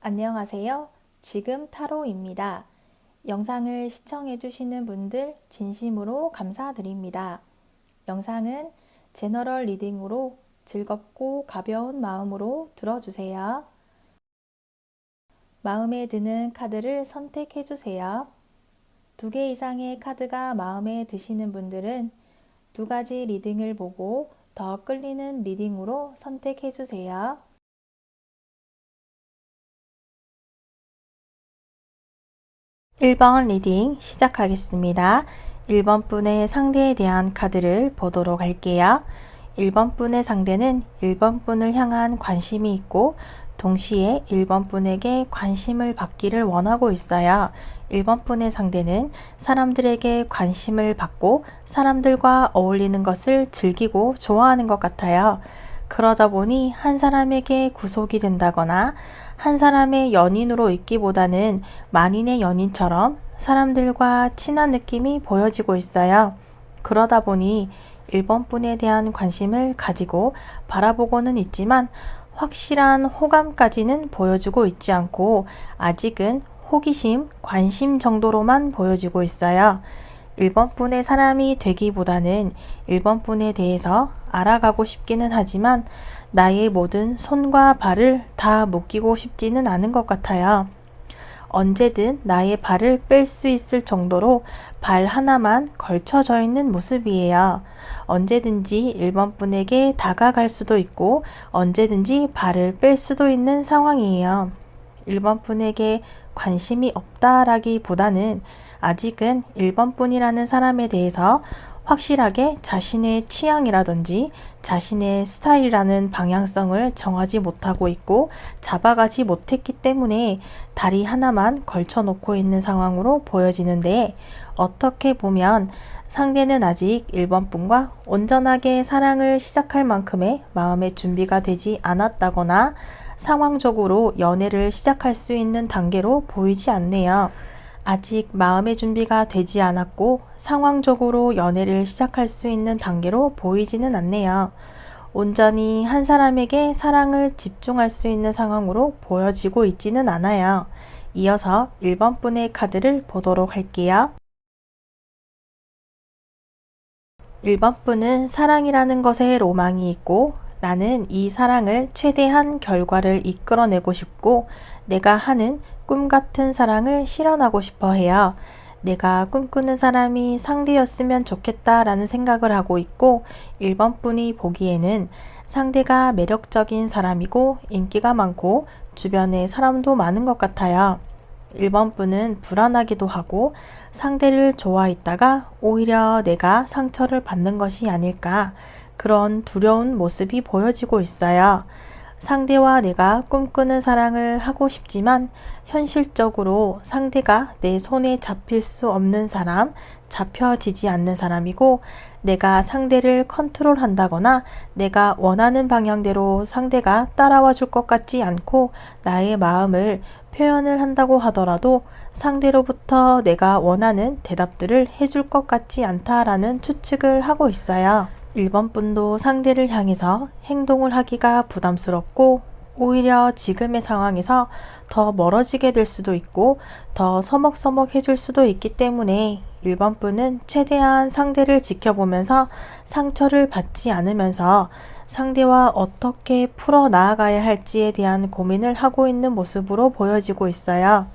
안녕하세요. 지금 타로입니다. 영상을 시청해주시는 분들 진심으로 감사드립니다. 영상은 제너럴 리딩으로 즐겁고 가벼운 마음으로 들어주세요. 마음에 드는 카드를 선택해주세요. 2개 이상의 카드가 마음에 드시는 분들은 2가지 리딩을 보고 더 끌리는 리딩으로 선택해주세요. 1번 리딩 시작하겠습니다. 1번 분의 상대에 대한 카드를 보도록 할게요. 1번 분의 상대는 1번 분을 향한 관심이 있고 동시에 1번 분에게 관심을 받기를 원하고 있어요. 1번 분의 상대는 사람들에게 관심을 받고 사람들과 어울리는 것을 즐기고 좋아하는 것 같아요. 그러다 보니 한 사람에게 구속이 된다거나 한 사람의 연인으로 있기보다는 만인의 연인처럼 사람들과 친한 느낌이 보여지고 있어요. 그러다 보니 1번 분에 대한 관심을 가지고 바라보고는 있지만 확실한 호감까지는 보여주고 있지 않고 아직은 호기심, 관심 정도로만 보여지고 있어요. 1번 분의 사람이 되기보다는 1번 분에 대해서 알아가고 싶기는 하지만 나의 모든 손과 발을 다 묶이고 싶지는 않은 것 같아요. 언제든 나의 발을 뺄 수 있을 정도로 발 하나만 걸쳐져 있는 모습이에요. 언제든지 1번 분에게 다가갈 수도 있고 언제든지 발을 뺄 수도 있는 상황이에요. 1번 분에게 관심이 없다라기보다는 아직은 1번 분이라는 사람에 대해서 확실하게 자신의 취향이라든지 자신의 스타일이라는 방향성을 정하지 못하고 있고 잡아가지 못했기 때문에 다리 하나만 걸쳐놓고 있는 상황으로 보여지는데 어떻게 보면 상대는 아직 1번 분과 온전하게 사랑을 시작할 만큼의 마음의 준비가 되지 않았다거나 상황적으로 연애를 시작할 수 있는 단계로 보이지 않네요. 아직 마음의 준비가 되지 않았고 상황적으로 연애를 시작할 수 있는 단계로 보이지는 않네요. 온전히 한 사람에게 사랑을 집중할 수 있는 상황으로 보여지고 있지는 않아요. 이어서 1번 분의 카드를 보도록 할게요. 1번 분은 사랑이라는 것에 로망이 있고 나는 이 사랑을 최대한 결과를 이끌어내고 싶고 내가 하는 꿈 같은 사랑을 실현하고 싶어 해요. 내가 꿈꾸는 사람이 상대였으면 좋겠다라는 생각을 하고 있고 1번 분이 보기에는 상대가 매력적인 사람이고 인기가 많고 주변에 사람도 많은 것 같아요. 1번 분은 불안하기도 하고 상대를 좋아했다가 오히려 내가 상처를 받는 것이 아닐까 그런 두려운 모습이 보여지고 있어요. 상대와 내가 꿈꾸는 사랑을 하고 싶지만 현실적으로 상대가 내 손에 잡힐 수 없는 사람, 잡혀지지 않는 사람이고 내가 상대를 컨트롤한다거나 내가 원하는 방향대로 상대가 따라와 줄 것 같지 않고 나의 마음을 표현을 한다고 하더라도 상대로부터 내가 원하는 대답들을 해줄 것 같지 않다라는 추측을 하고 있어요. 1번 분도 상대를 향해서 행동을 하기가 부담스럽고 오히려 지금의 상황에서 더 멀어지게 될 수도 있고 더 서먹서먹해질 수도 있기 때문에 1번 분은 최대한 상대를 지켜보면서 상처를 받지 않으면서 상대와 어떻게 풀어 나아가야 할지에 대한 고민을 하고 있는 모습으로 보여지고 있어요.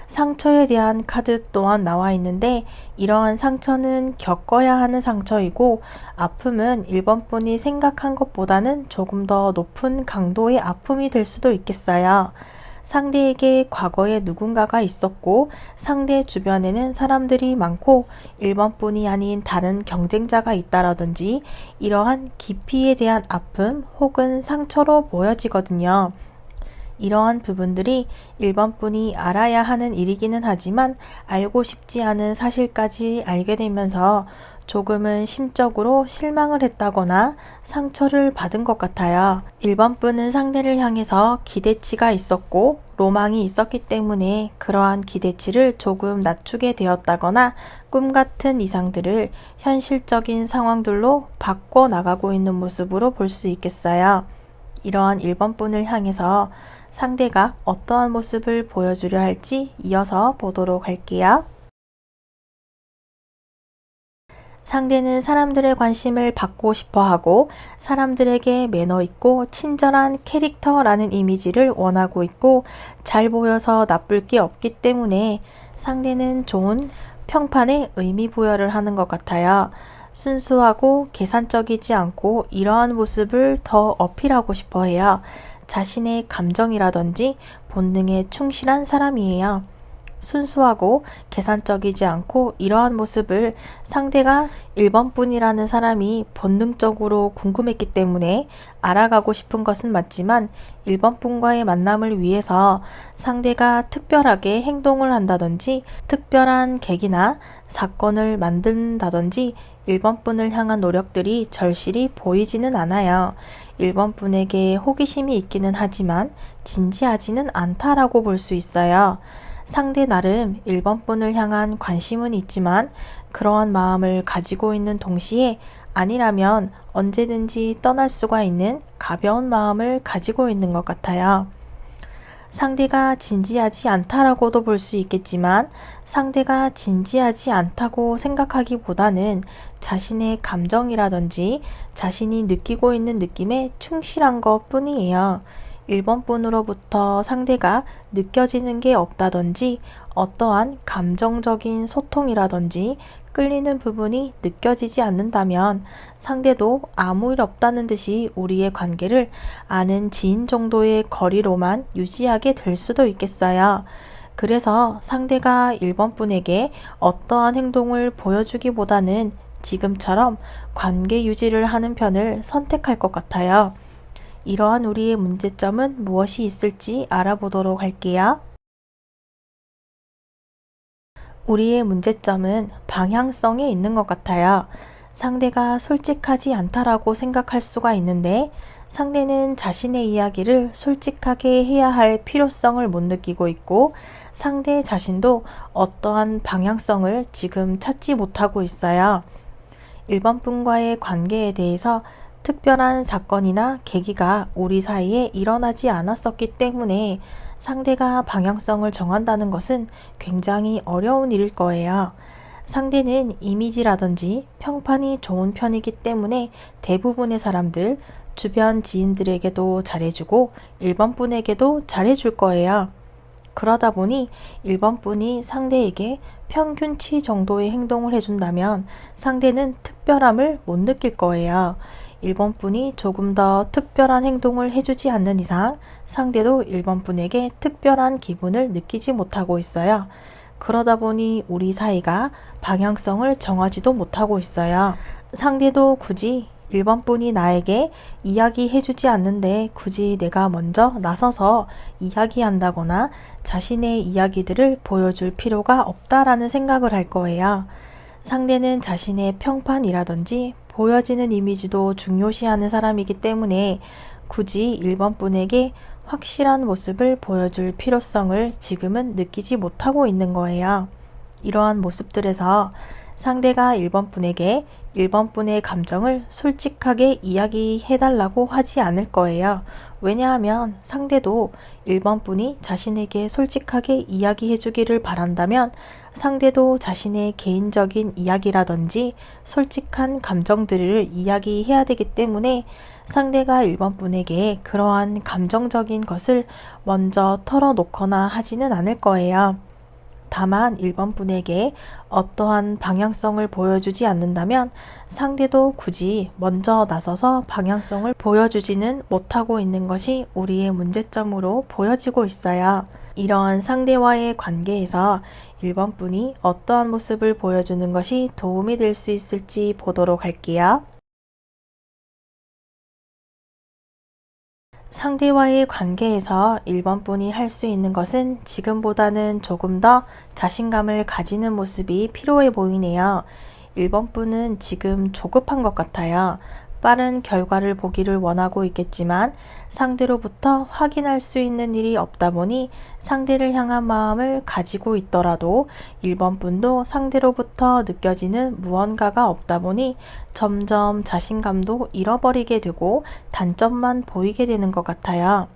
상처에 대한 카드 또한 나와 있는데 이러한 상처는 겪어야 하는 상처이고 아픔은 1번 분이 생각한 것보다는 조금 더 높은 강도의 아픔이 될 수도 있겠어요. 상대에게 과거에 누군가가 있었고 상대 주변에는 사람들이 많고 1번 분이 아닌 다른 경쟁자가 있다라든지 이러한 깊이에 대한 아픔 혹은 상처로 보여지거든요. 이러한 부분들이 1번 분이 알아야 하는 일이기는 하지만 알고 싶지 않은 사실까지 알게 되면서 조금은 심적으로 실망을 했다거나 상처를 받은 것 같아요. 1번 분은 상대를 향해서 기대치가 있었고 로망이 있었기 때문에 그러한 기대치를 조금 낮추게 되었다거나 꿈 같은 이상들을 현실적인 상황들로 바꿔 나가고 있는 모습으로 볼 수 있겠어요. 이러한 1번 분을 향해서 상대가 어떠한 모습을 보여주려 할지 이어서 보도록 할게요. 상대는 사람들의 관심을 받고 싶어 하고 사람들에게 매너 있고 친절한 캐릭터라는 이미지를 원하고 있고 잘 보여서 나쁠 게 없기 때문에 상대는 좋은 평판에 의미 부여를 하는 것 같아요. 순수하고 계산적이지 않고 이러한 모습을 더 어필하고 싶어 해요. 자신의 감정이라든지 본능에 충실한 사람이에요. 순수하고 계산적이지 않고 이러한 모습을 상대가 1번 분이라는 사람이 본능적으로 궁금했기 때문에 알아가고 싶은 것은 맞지만 1번 분과의 만남을 위해서 상대가 특별하게 행동을 한다든지 특별한 계기나 사건을 만든다든지 1번 분을 향한 노력들이 절실히 보이지는 않아요. 1번 분에게 호기심이 있기는 하지만 진지하지는 않다라고 볼 수 있어요. 상대 나름 1번 분을 향한 관심은 있지만 그러한 마음을 가지고 있는 동시에 아니라면 언제든지 떠날 수가 있는 가벼운 마음을 가지고 있는 것 같아요. 상대가 진지하지 않다라고도 볼 수 있겠지만 상대가 진지하지 않다고 생각하기보다는 자신의 감정이라든지 자신이 느끼고 있는 느낌에 충실한 것 뿐이에요. 1번 분으로부터 상대가 느껴지는 게 없다든지 어떠한 감정적인 소통이라든지 끌리는 부분이 느껴지지 않는다면 상대도 아무 일 없다는 듯이 우리의 관계를 아는 지인 정도의 거리로만 유지하게 될 수도 있겠어요. 그래서 상대가 1번 분에게 어떠한 행동을 보여주기보다는 지금처럼 관계 유지를 하는 편을 선택할 것 같아요. 이러한 우리의 문제점은 무엇이 있을지 알아보도록 할게요. 우리의 문제점은 방향성에 있는 것 같아요. 상대가 솔직하지 않다라고 생각할 수가 있는데 상대는 자신의 이야기를 솔직하게 해야 할 필요성을 못 느끼고 있고 상대 자신도 어떠한 방향성을 지금 찾지 못하고 있어요. 1번 분과의 관계에 대해서 특별한 사건이나 계기가 우리 사이에 일어나지 않았었기 때문에 상대가 방향성을 정한다는 것은 굉장히 어려운 일일 거예요. 상대는 이미지라든지 평판이 좋은 편이기 때문에 대부분의 사람들, 주변 지인들에게도 잘해주고 1번 분에게도 잘해줄 거예요. 그러다 보니 1번 분이 상대에게 평균치 정도의 행동을 해준다면 상대는 특별함을 못 느낄 거예요. 1번 분이 조금 더 특별한 행동을 해주지 않는 이상 상대도 1번 분에게 특별한 기분을 느끼지 못하고 있어요. 그러다 보니 우리 사이가 방향성을 정하지도 못하고 있어요. 상대도 굳이 1번 분이 나에게 이야기해주지 않는데 굳이 내가 먼저 나서서 이야기한다거나 자신의 이야기들을 보여줄 필요가 없다라는 생각을 할 거예요. 상대는 자신의 평판이라든지 보여지는 이미지도 중요시하는 사람이기 때문에 굳이 1번 분에게 확실한 모습을 보여줄 필요성을 지금은 느끼지 못하고 있는 거예요. 이러한 모습들에서 상대가 1번 분에게 1번 분의 감정을 솔직하게 이야기해달라고 하지 않을 거예요. 왜냐하면 상대도 1번 분이 자신에게 솔직하게 이야기해주기를 바란다면 상대도 자신의 개인적인 이야기라든지 솔직한 감정들을 이야기해야 되기 때문에 상대가 1번 분에게 그러한 감정적인 것을 먼저 털어놓거나 하지는 않을 거예요. 다만 1번 분에게 어떠한 방향성을 보여주지 않는다면 상대도 굳이 먼저 나서서 방향성을 보여주지는 못하고 있는 것이 우리의 문제점으로 보여지고 있어요. 이러한 상대와의 관계에서 1번 분이 어떠한 모습을 보여주는 것이 도움이 될 수 있을지 보도록 할게요. 상대와의 관계에서 1번 분이 할 수 있는 것은 지금보다는 조금 더 자신감을 가지는 모습이 필요해 보이네요. 1번 분은 지금 조급한 것 같아요. 빠른 결과를 보기를 원하고 있겠지만 상대로부터 확인할 수 있는 일이 없다 보니 상대를 향한 마음을 가지고 있더라도 1번 분도 상대로부터 느껴지는 무언가가 없다 보니 점점 자신감도 잃어버리게 되고 단점만 보이게 되는 것 같아요.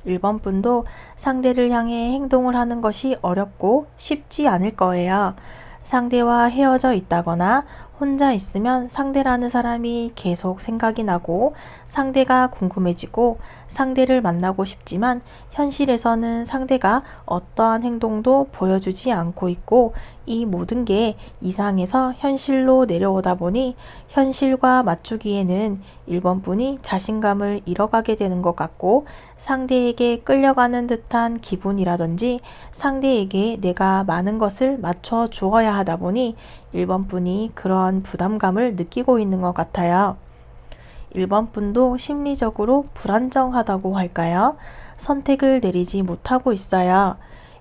1번 분도 상대를 향해 행동을 하는 것이 어렵고 쉽지 않을 거예요. 상대와 헤어져 있다거나 혼자 있으면 상대라는 사람이 계속 생각이 나고 상대가 궁금해지고 상대를 만나고 싶지만 현실에서는 상대가 어떠한 행동도 보여주지 않고 있고 이 모든 게 이상해서 현실로 내려오다 보니 현실과 맞추기에는 1번 분이 자신감을 잃어가게 되는 것 같고 상대에게 끌려가는 듯한 기분이라든지 상대에게 내가 많은 것을 맞춰 주어야 하다 보니 1번 분이 그러한 부담감을 느끼고 있는 것 같아요. 1번 분도 심리적으로 불안정하다고 할까요? 선택을 내리지 못하고 있어요.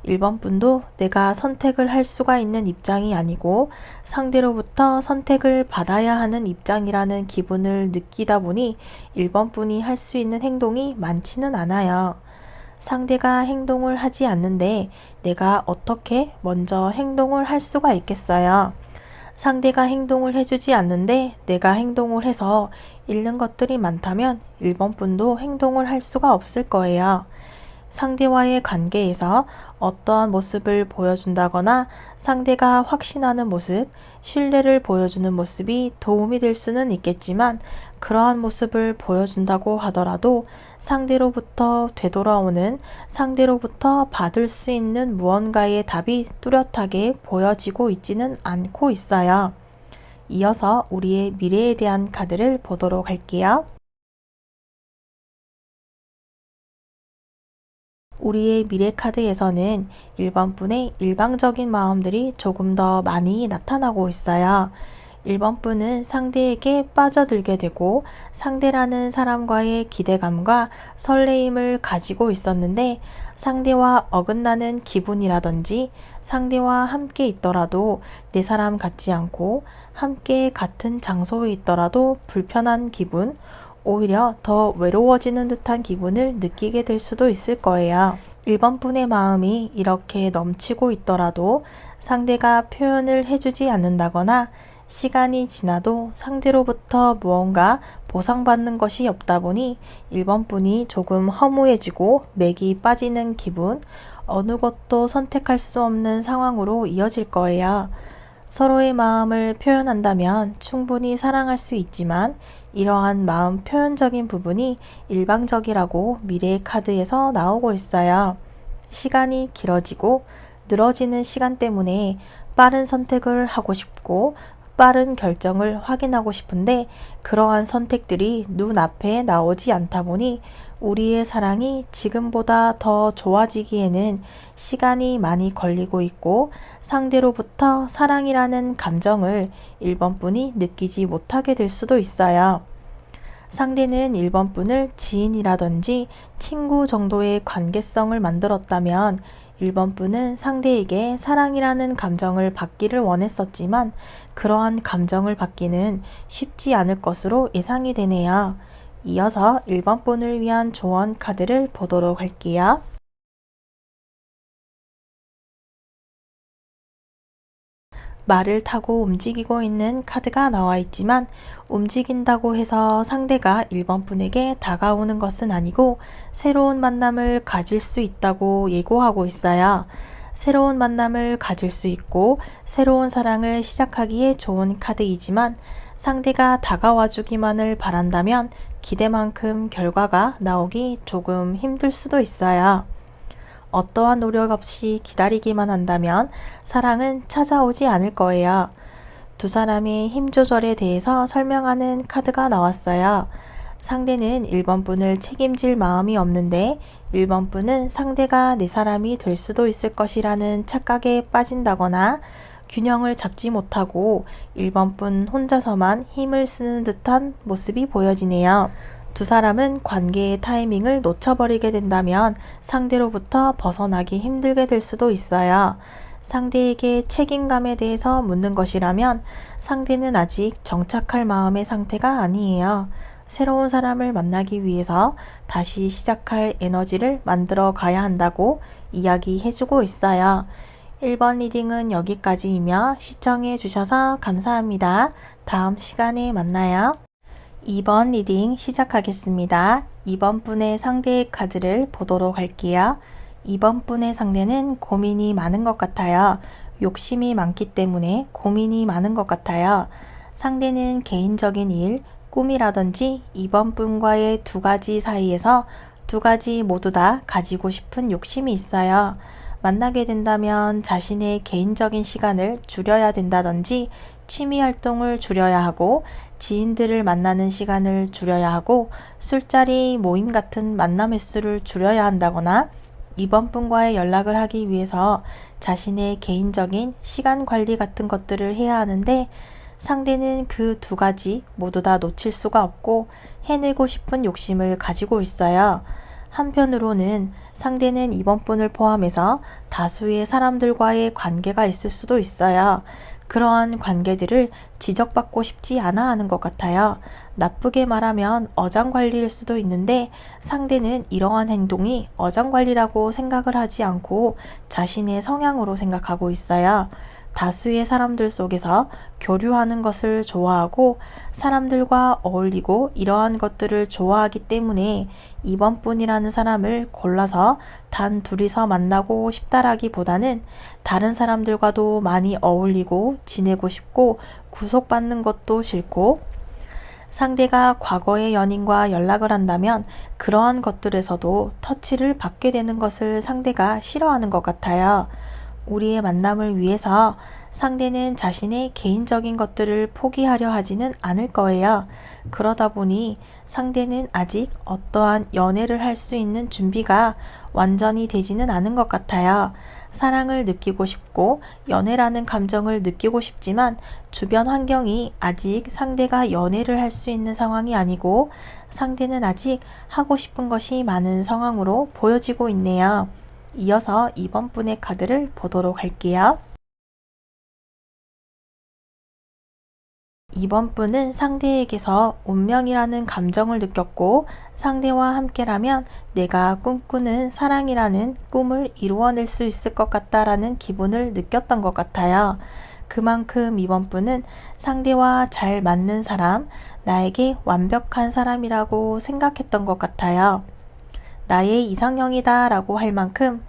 1번 분도 내가 선택을 할 수가 있는 입장이 아니고 상대로부터 선택을 받아야 하는 입장이라는 기분을 느끼다 보니 1번 분이 할 수 있는 행동이 많지는 않아요. 상대가 행동을 하지 않는데 내가 어떻게 먼저 행동을 할 수가 있겠어요? 상대가 행동을 해주지 않는데 내가 행동을 해서 잃는 것들이 많다면 1번 분도 행동을 할 수가 없을 거예요. 상대와의 관계에서 어떠한 모습을 보여준다거나 상대가 확신하는 모습, 신뢰를 보여주는 모습이 도움이 될 수는 있겠지만 그러한 모습을 보여준다고 하더라도 상대로부터 되돌아오는, 상대로부터 받을 수 있는 무언가의 답이 뚜렷하게 보여지고 있지는 않고 있어요. 이어서 우리의 미래에 대한 카드를 보도록 할게요. 우리의 미래 카드에서는 1번 분의 일방적인 마음들이 조금 더 많이 나타나고 있어요. 1번 분은 상대에게 빠져들게 되고 상대라는 사람과의 기대감과 설레임을 가지고 있었는데 상대와 어긋나는 기분이라든지 상대와 함께 있더라도 내 사람 같지 않고 함께 같은 장소에 있더라도 불편한 기분, 오히려 더 외로워지는 듯한 기분을 느끼게 될 수도 있을 거예요. 1번 분의 마음이 이렇게 넘치고 있더라도 상대가 표현을 해주지 않는다거나 시간이 지나도 상대로부터 무언가 보상받는 것이 없다 보니 1번 분이 조금 허무해지고 맥이 빠지는 기분, 어느 것도 선택할 수 없는 상황으로 이어질 거예요. 서로의 마음을 표현한다면 충분히 사랑할 수 있지만 이러한 마음 표현적인 부분이 일방적이라고 미래의 카드에서 나오고 있어요. 시간이 길어지고 늘어지는 시간 때문에 빠른 선택을 하고 싶고 빠른 결정을 확인하고 싶은데 그러한 선택들이 눈앞에 나오지 않다 보니 우리의 사랑이 지금보다 더 좋아지기에는 시간이 많이 걸리고 있고 상대로부터 사랑이라는 감정을 1번 분이 느끼지 못하게 될 수도 있어요. 상대는 1번 분을 지인이라든지 친구 정도의 관계성을 만들었다면 1번 분은 상대에게 사랑이라는 감정을 받기를 원했었지만 그러한 감정을 받기는 쉽지 않을 것으로 예상이 되네요. 이어서 1번 분을 위한 조언 카드를 보도록 할게요. 말을 타고 움직이고 있는 카드가 나와 있지만 움직인다고 해서 상대가 1번 분에게 다가오는 것은 아니고 새로운 만남을 가질 수 있다고 예고하고 있어요. 새로운 만남을 가질 수 있고 새로운 사랑을 시작하기에 좋은 카드이지만 상대가 다가와 주기만을 바란다면 기대만큼 결과가 나오기 조금 힘들 수도 있어요. 어떠한 노력 없이 기다리기만 한다면 사랑은 찾아오지 않을 거예요. 두 사람의 힘 조절에 대해서 설명하는 카드가 나왔어요. 상대는 1번 분을 책임질 마음이 없는데 1번 분은 상대가 내 사람이 될 수도 있을 것이라는 착각에 빠진다거나 균형을 잡지 못하고 1번 분 혼자서만 힘을 쓰는 듯한 모습이 보여지네요. 두 사람은 관계의 타이밍을 놓쳐버리게 된다면 상대로부터 벗어나기 힘들게 될 수도 있어요. 상대에게 책임감에 대해서 묻는 것이라면 상대는 아직 정착할 마음의 상태가 아니에요. 새로운 사람을 만나기 위해서 다시 시작할 에너지를 만들어 가야 한다고 이야기해주고 있어요. 1번 리딩은 여기까지이며 시청해 주셔서 감사합니다. 다음 시간에 만나요. 2번 리딩 시작하겠습니다. 2번 분의 상대의 카드를 보도록 할게요. 2번 분의 상대는 고민이 많은 것 같아요. 욕심이 많기 때문에 고민이 많은 것 같아요. 상대는 개인적인 일, 꿈이라든지 2번 분과의 두 가지 사이에서 두 가지 모두 다 가지고 싶은 욕심이 있어요. 만나게 된다면 자신의 개인적인 시간을 줄여야 된다든지 취미 활동을 줄여야 하고 지인들을 만나는 시간을 줄여야 하고 술자리 모임 같은 만남 횟수를 줄여야 한다거나 이번 분과의 연락을 하기 위해서 자신의 개인적인 시간 관리 같은 것들을 해야 하는데 상대는 그 두 가지 모두 다 놓칠 수가 없고 해내고 싶은 욕심을 가지고 있어요. 한편으로는 상대는 이번 분을 포함해서 다수의 사람들과의 관계가 있을 수도 있어요. 그러한 관계들을 지적받고 싶지 않아 하는 것 같아요. 나쁘게 말하면 어장관리일 수도 있는데 상대는 이러한 행동이 어장관리라고 생각을 하지 않고 자신의 성향으로 생각하고 있어요. 다수의 사람들 속에서 교류하는 것을 좋아하고 사람들과 어울리고 이러한 것들을 좋아하기 때문에 이번 분이라는 사람을 골라서 단 둘이서 만나고 싶다라기보다는 다른 사람들과도 많이 어울리고 지내고 싶고 구속받는 것도 싫고 상대가 과거의 연인과 연락을 한다면 그러한 것들에서도 터치를 받게 되는 것을 상대가 싫어하는 것 같아요. 우리의 만남을 위해서 상대는 자신의 개인적인 것들을 포기하려 하지는 않을 거예요. 그러다 보니 상대는 아직 어떠한 연애를 할 수 있는 준비가 완전히 되지는 않은 것 같아요. 사랑을 느끼고 싶고 연애라는 감정을 느끼고 싶지만 주변 환경이 아직 상대가 연애를 할 수 있는 상황이 아니고 상대는 아직 하고 싶은 것이 많은 상황으로 보여지고 있네요. 이어서 2번 분의 카드를 보도록 할게요. 2번 분은 상대에게서 운명이라는 감정을 느꼈고 상대와 함께라면 내가 꿈꾸는 사랑이라는 꿈을 이루어낼 수 있을 것 같다라는 기분을 느꼈던 것 같아요. 그만큼 이번 분은 상대와 잘 맞는 사람, 나에게 완벽한 사람이라고 생각했던 것 같아요. 나의 이상형이다 라고 할 만큼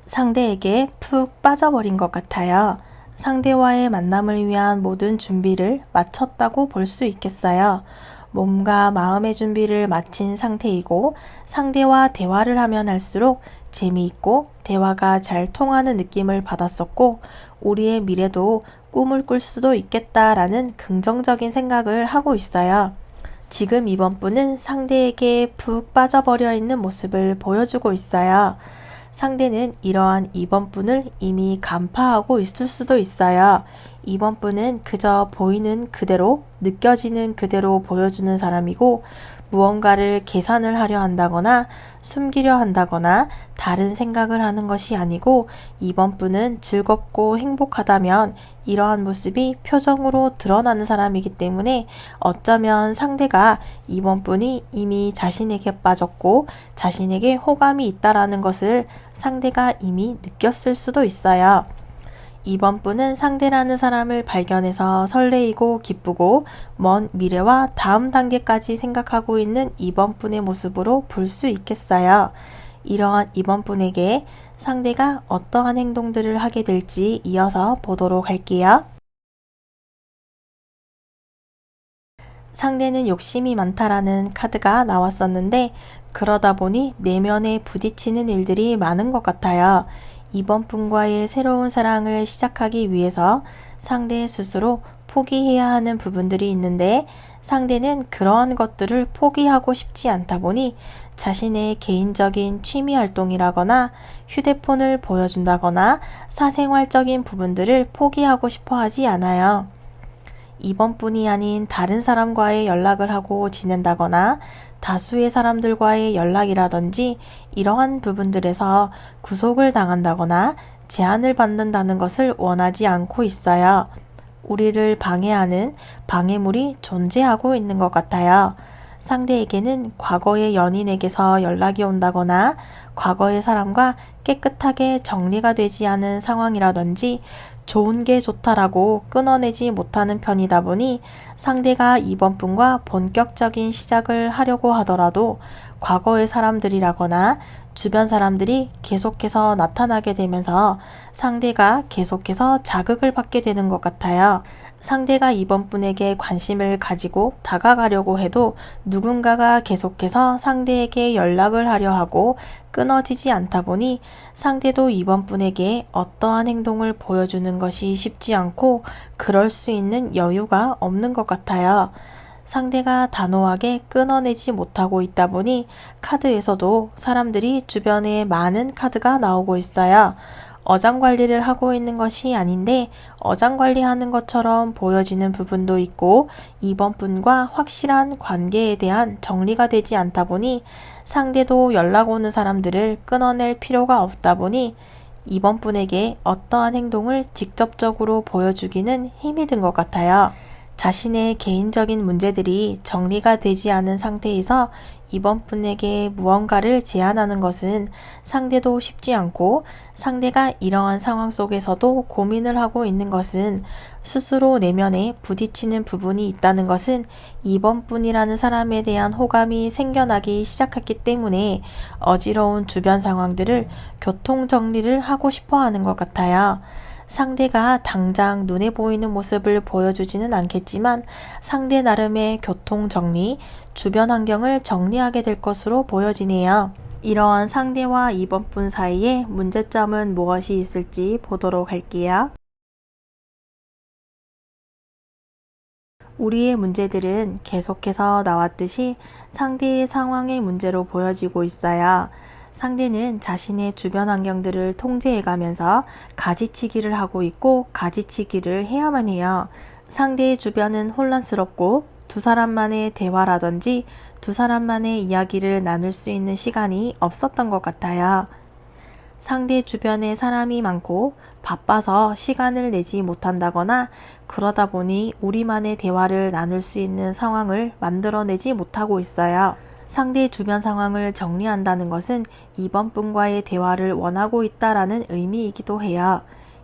상대에게 푹 빠져버린 것 같아요. 상대와의 만남을 위한 모든 준비를 마쳤다고 볼 수 있겠어요. 몸과 마음의 준비를 마친 상태이고 상대와 대화를 하면 할수록 재미있고 대화가 잘 통하는 느낌을 받았었고 우리의 미래도 꿈을 꿀 수도 있겠다라는 긍정적인 생각을 하고 있어요. 지금 이번 분은 상대에게 푹 빠져버려 있는 모습을 보여주고 있어요. 상대는 이러한 이번 분을 이미 간파하고 있을 수도 있어요. 이번 분은 그저 보이는 그대로, 느껴지는 그대로 보여주는 사람이고 무언가를 계산을 하려 한다거나 숨기려 한다거나 다른 생각을 하는 것이 아니고 이번 분은 즐겁고 행복하다면 이러한 모습이 표정으로 드러나는 사람이기 때문에 어쩌면 상대가 이번 분이 이미 자신에게 빠졌고 자신에게 호감이 있다라는 것을 상대가 이미 느꼈을 수도 있어요. 이번 분은 상대라는 사람을 발견해서 설레이고 기쁘고 먼 미래와 다음 단계까지 생각하고 있는 이번 분의 모습으로 볼 수 있겠어요. 이러한 이번 분에게 상대가 어떠한 행동들을 하게 될지 이어서 보도록 할게요. 상대는 욕심이 많다라는 카드가 나왔었는데 그러다 보니 내면에 부딪히는 일들이 많은 것 같아요. 이번 분과의 새로운 사랑을 시작하기 위해서 상대 스스로 포기해야 하는 부분들이 있는데 상대는 그러한 것들을 포기하고 싶지 않다 보니 자신의 개인적인 취미 활동이라거나 휴대폰을 보여준다거나 사생활적인 부분들을 포기하고 싶어 하지 않아요. 이번 분이 아닌 다른 사람과의 연락을 하고 지낸다거나 다수의 사람들과의 연락이라든지 이러한 부분들에서 구속을 당한다거나 제한을 받는다는 것을 원하지 않고 있어요. 우리를 방해하는 방해물이 존재하고 있는 것 같아요. 상대에게는 과거의 연인에게서 연락이 온다거나 과거의 사람과 깨끗하게 정리가 되지 않은 상황이라든지 좋은 게 좋다라고 끊어내지 못하는 편이다 보니 상대가 이번 분과 본격적인 시작을 하려고 하더라도 과거의 사람들이라거나 주변 사람들이 계속해서 나타나게 되면서 상대가 계속해서 자극을 받게 되는 것 같아요. 상대가 이번 분에게 관심을 가지고 다가가려고 해도 누군가가 계속해서 상대에게 연락을 하려 하고 끊어지지 않다 보니 상대도 이번 분에게 어떠한 행동을 보여주는 것이 쉽지 않고 그럴 수 있는 여유가 없는 것 같아요. 상대가 단호하게 끊어내지 못하고 있다 보니 카드에서도 사람들이 주변에 많은 카드가 나오고 있어요. 어장관리를 하고 있는 것이 아닌데 어장관리하는 것처럼 보여지는 부분도 있고 이번 분과 확실한 관계에 대한 정리가 되지 않다 보니 상대도 연락 오는 사람들을 끊어낼 필요가 없다 보니 이번 분에게 어떠한 행동을 직접적으로 보여주기는 힘이 든 것 같아요. 자신의 개인적인 문제들이 정리가 되지 않은 상태에서 이번 분에게 무언가를 제안하는 것은 상대도 쉽지 않고 상대가 이러한 상황 속에서도 고민을 하고 있는 것은 스스로 내면에 부딪히는 부분이 있다는 것은 이번 분이라는 사람에 대한 호감이 생겨나기 시작했기 때문에 어지러운 주변 상황들을 교통 정리를 하고 싶어 하는 것 같아요. 상대가 당장 눈에 보이는 모습을 보여주지는 않겠지만 상대 나름의 교통 정리, 주변 환경을 정리하게 될 것으로 보여지네요. 이러한 상대와 이번 분 사이에 문제점은 무엇이 있을지 보도록 할게요. 우리의 문제들은 계속해서 나왔듯이 상대의 상황의 문제로 보여지고 있어요. 상대는 자신의 주변 환경들을 통제해가면서 가지치기를 하고 있고 가지치기를 해야만 해요. 상대의 주변은 혼란스럽고 두 사람만의 대화라든지 두 사람만의 이야기를 나눌 수 있는 시간이 없었던 것 같아요. 상대 주변에 사람이 많고 바빠서 시간을 내지 못한다거나 그러다 보니 우리만의 대화를 나눌 수 있는 상황을 만들어내지 못하고 있어요. 상대의 주변 상황을 정리한다는 것은 이번 분과의 대화를 원하고 있다라는 의미이기도 해요.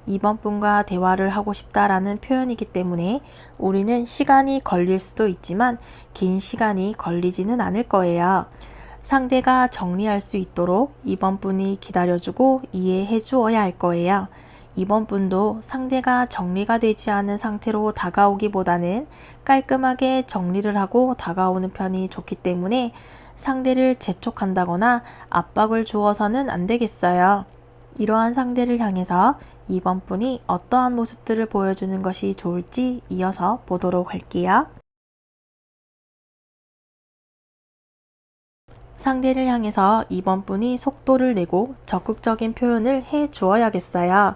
이번 분과 대화를 하고 싶다라는 표현이기 때문에 우리는 시간이 걸릴 수도 있지만 긴 시간이 걸리지는 않을 거예요. 상대가 정리할 수 있도록 이번 분이 기다려주고 이해해 주어야 할 거예요. 이번 분도 상대가 정리가 되지 않은 상태로 다가오기보다는 깔끔하게 정리를 하고 다가오는 편이 좋기 때문에 상대를 재촉한다거나 압박을 주어서는 안 되겠어요. 이러한 상대를 향해서 이번 분이 어떠한 모습들을 보여주는 것이 좋을지 이어서 보도록 할게요. 상대를 향해서 이번 분이 속도를 내고 적극적인 표현을 해 주어야겠어요.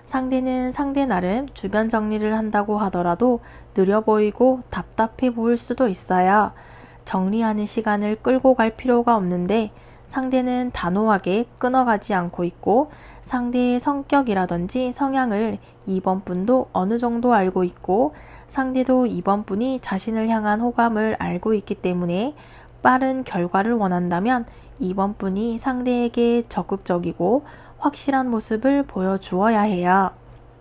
상대는 상대 나름 주변 정리를 한다고 하더라도 느려 보이고 답답해 보일 수도 있어요. 정리하는 시간을 끌고 갈 필요가 없는데 상대는 단호하게 끊어가지 않고 있고 상대의 성격이라든지 성향을 이번 분도 어느 정도 알고 있고 상대도 이번 분이 자신을 향한 호감을 알고 있기 때문에 빠른 결과를 원한다면 이번 분이 상대에게 적극적이고 확실한 모습을 보여주어야 해요.